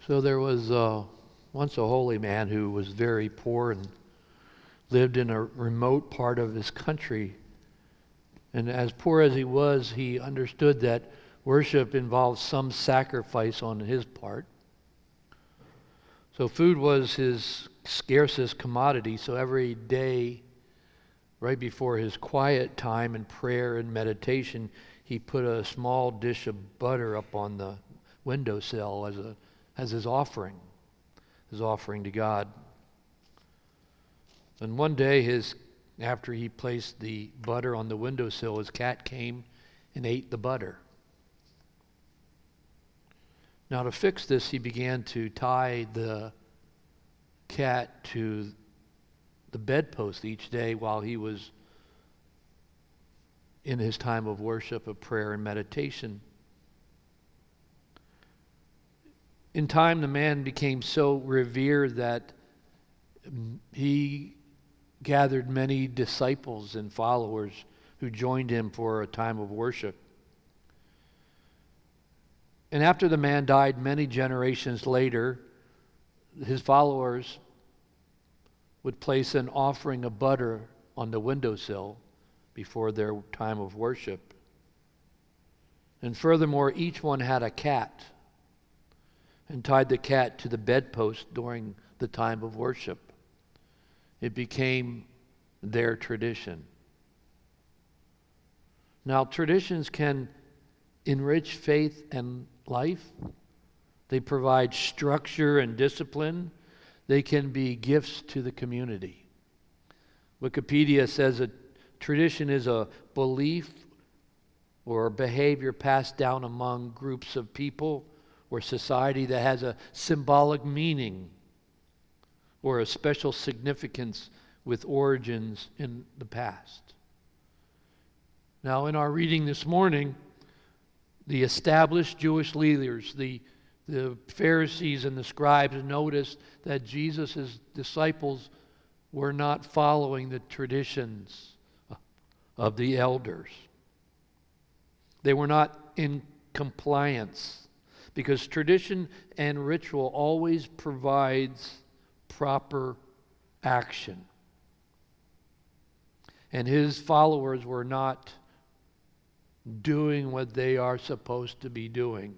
So there was once a holy man who was very poor and lived in a remote part of his country. And as poor as he was, he understood that worship involved some sacrifice on his part. So food was his scarcest commodity. So every day, right before his quiet time and prayer and meditation, he put a small dish of butter up on the windowsill as his offering to God. And one day, after he placed the butter on the windowsill, his cat came and ate the butter. Now, to fix this, he began to tie the cat to the bedpost each day while he was in his time of worship, of prayer, and meditation. In time, the man became so revered that he gathered many disciples and followers who joined him for a time of worship. And after the man died, many generations later, his followers would place an offering of butter on the windowsill before their time of worship. And furthermore, each one had a cat and tied the cat to the bedpost during the time of worship. It became their tradition. Now, traditions can enrich faith and life. They provide structure and discipline. They can be gifts to the community. Wikipedia says that tradition is a belief or behavior passed down among groups of people or society that has a symbolic meaning or a special significance with origins in the past. Now, in our reading this morning, the established Jewish leaders, the Pharisees and the scribes, noticed that Jesus' disciples were not following the traditions of the elders. They were not in compliance, because tradition and ritual always provides proper action. And his followers were not doing what they are supposed to be doing.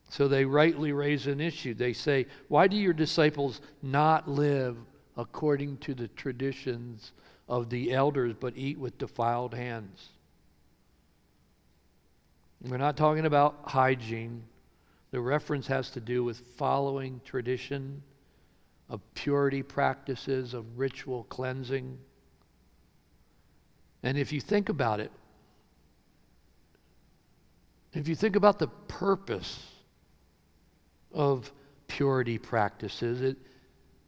So they rightly raise an issue. They say, why do your disciples not live according to the traditions of the elders, but eat with defiled hands? We're not talking about hygiene. The reference has to do with following tradition, of purity practices, of ritual cleansing. And if you think about it, if you think about the purpose of purity practices, it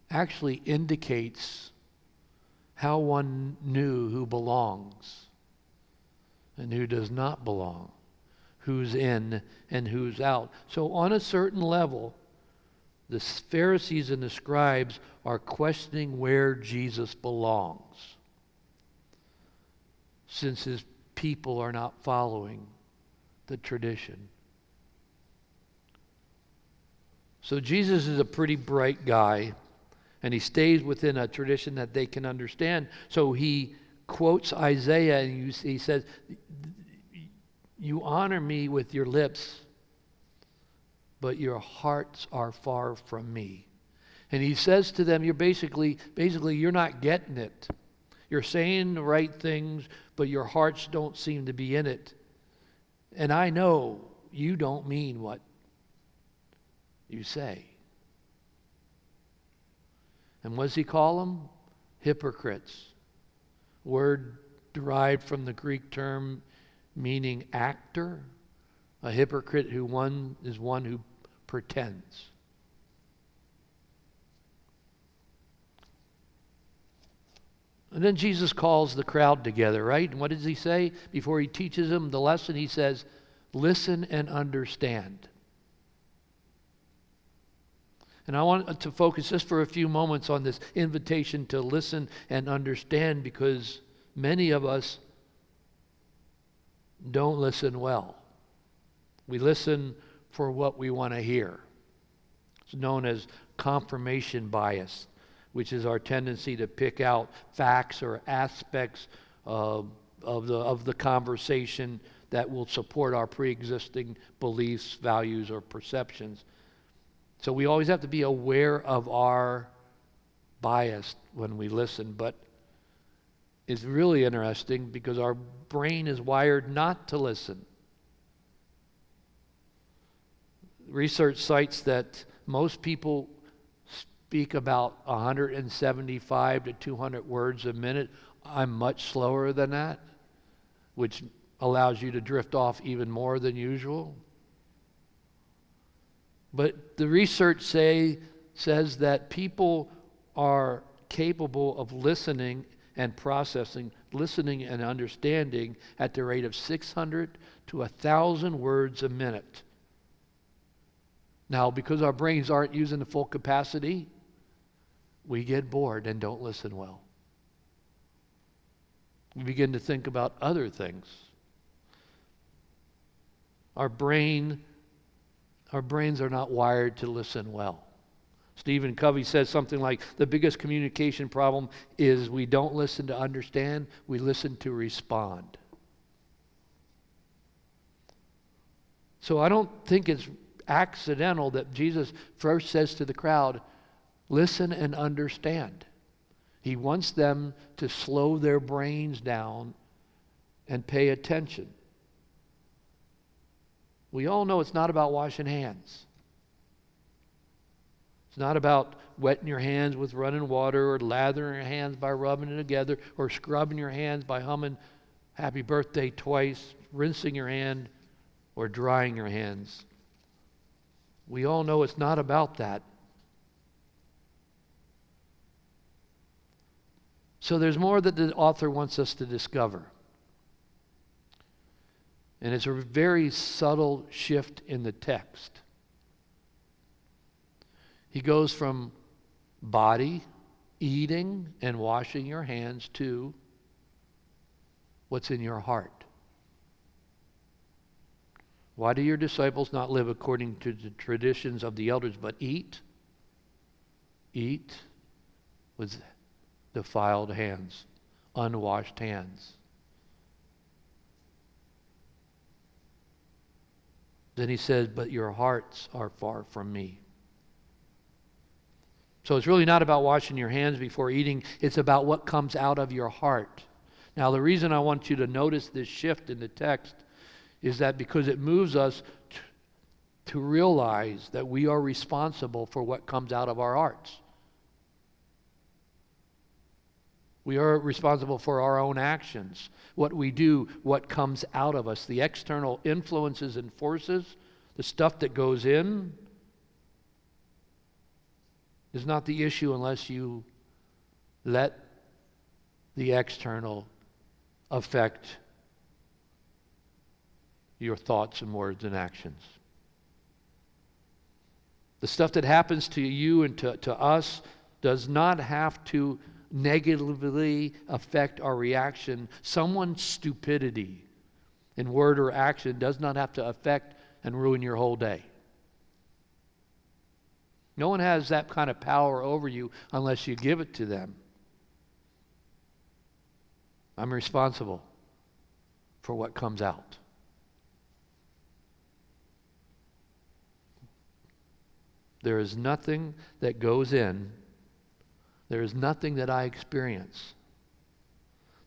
actually indicates how one knew who belongs and who does not belong, who's in and who's out. So on a certain level, the Pharisees and the scribes are questioning where Jesus belongs, since his people are not following the tradition. So Jesus is a pretty bright guy, and he stays within a tradition that they can understand. So he quotes Isaiah, and he says, you honor me with your lips, but your hearts are far from me. And he says to them, you're basically you're not getting it. You're saying the right things, but your hearts don't seem to be in it. And I know you don't mean what you say. And what does he call them? Hypocrites. Word derived from the Greek term meaning actor. A hypocrite is one who pretends. And then Jesus calls the crowd together, right? And what does he say? Before he teaches them the lesson, he says, listen and understand. And I want to focus just for a few moments on this invitation to listen and understand, because many of us don't listen well. We listen for what we want to hear. It's known as confirmation bias, which is our tendency to pick out facts or aspects of the conversation that will support our pre-existing beliefs, values, or perceptions. So we always have to be aware of our bias when we listen, but it's really interesting because our brain is wired not to listen. Research cites that most people speak about 175 to 200 words a minute. I'm much slower than that, which allows you to drift off even more than usual. But the research says that people are capable of listening and processing, listening and understanding at the rate of 600 to 1,000 words a minute. Now, because our brains aren't using the full capacity, we get bored and don't listen well. We begin to think about other things. Our brains are not wired to listen well. Stephen Covey says something like, the biggest communication problem is we don't listen to understand, we listen to respond. So I don't think it's accidental that Jesus first says to the crowd, listen and understand. He wants them to slow their brains down and pay attention. We all know it's not about washing hands. It's not about wetting your hands with running water or lathering your hands by rubbing it together or scrubbing your hands by humming happy birthday twice, rinsing your hand or drying your hands. We all know it's not about that. So there's more that the author wants us to discover. And it's a very subtle shift in the text. He goes from body, eating, and washing your hands to what's in your heart. Why do your disciples not live according to the traditions of the elders, but eat with defiled hands, unwashed hands? Then he says, but your hearts are far from me. So it's really not about washing your hands before eating. It's about what comes out of your heart. Now, the reason I want you to notice this shift in the text is that because it moves us to realize that we are responsible for what comes out of our hearts. We are responsible for our own actions, what we do, what comes out of us, the external influences and forces, the stuff that goes in is not the issue unless you let the external affect your thoughts and words and actions. The stuff that happens to you and to us does not have to negatively affect our reaction. Someone's stupidity in word or action does not have to affect and ruin your whole day. No one has that kind of power over you unless you give it to them. I'm responsible for what comes out. There is nothing that goes in, there is nothing that I experience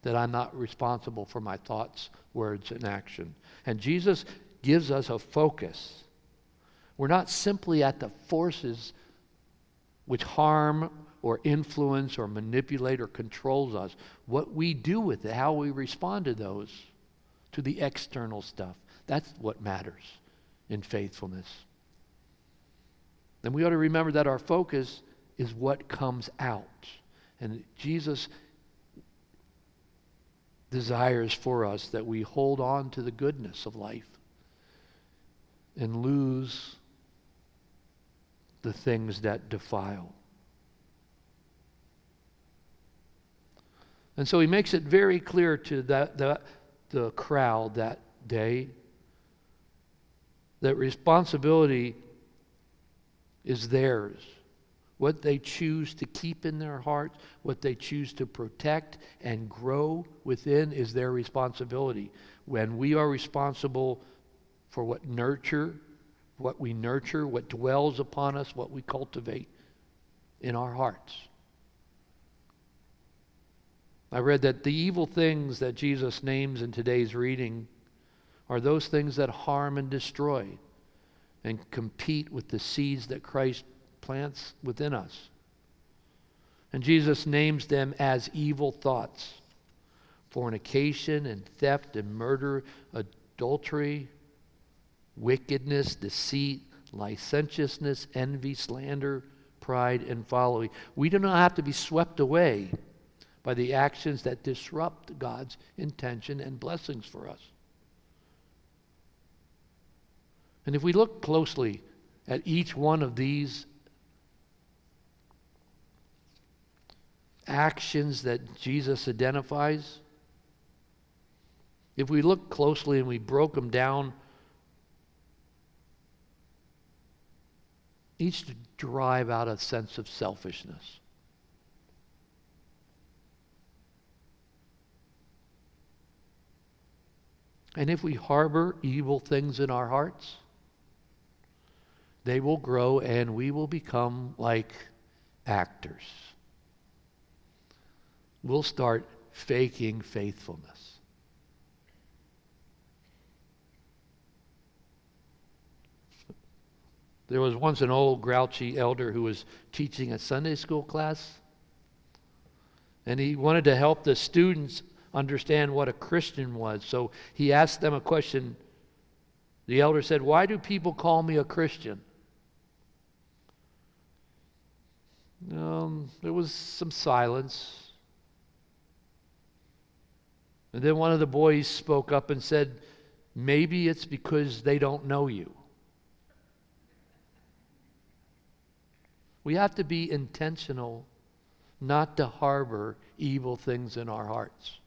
that I'm not responsible for my thoughts, words, and action. And Jesus gives us a focus. We're not simply at the forces which harm or influence or manipulate or controls us. What we do with it, how we respond to those, to the external stuff, that's what matters in faithfulness. And we ought to remember that our focus is what comes out. And Jesus desires for us that we hold on to the goodness of life and lose the things that defile. And so he makes it very clear to the crowd that day That responsibility is theirs. What they choose to keep in their heart, what they choose to protect and grow within is their responsibility. When we are responsible for what we nurture, what dwells upon us, what we cultivate in our hearts. I read that the evil things that Jesus names in today's reading are those things that harm and destroy and compete with the seeds that Christ plants within us. And Jesus names them as evil thoughts: fornication and theft and murder, adultery, wickedness, deceit, licentiousness, envy, slander, pride, and folly. We do not have to be swept away by the actions that disrupt God's intention and blessings for us. And if we look closely at each one of these actions that Jesus identifies, if we look closely and we broke them down, each drive out a sense of selfishness. And if we harbor evil things in our hearts, they will grow and we will become like actors. We'll start faking faithfulness. There was once an old grouchy elder who was teaching a Sunday school class, and he wanted to help the students understand what a Christian was. So he asked them a question. The elder said, "Why do people call me a Christian?" There was some silence. And then one of the boys spoke up and said, "Maybe it's because they don't know you." We have to be intentional not to harbor evil things in our hearts.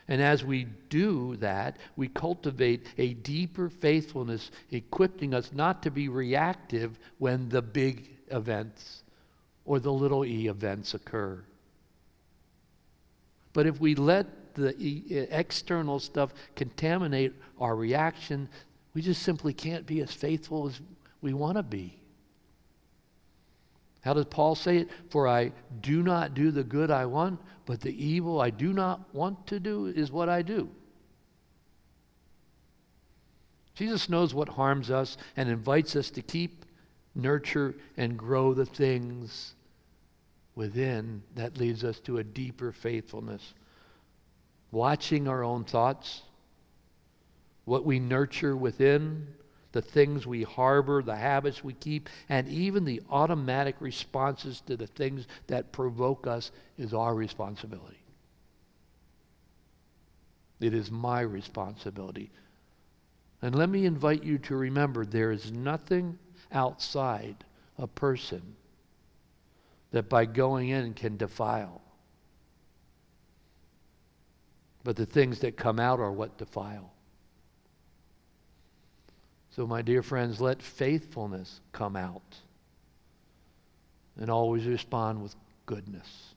And as we do that, we cultivate a deeper faithfulness, equipping us not to be reactive when the big events or the little e events occur. But if we let the external stuff contaminate our reaction, we just simply can't be as faithful as we want to be. How does Paul say it? "For I do not do the good I want, but the evil I do not want to do is what I do." Jesus knows what harms us and invites us to keep, nurture, and grow the things within that leads us to a deeper faithfulness. Watching our own thoughts, what we nurture within, the things we harbor, the habits we keep, and even the automatic responses to the things that provoke us is our responsibility. It is my responsibility. And let me invite you to remember, there is nothing outside a person that by going in can defile. But the things that come out are what defile. So, my dear friends, let faithfulness come out and always respond with goodness.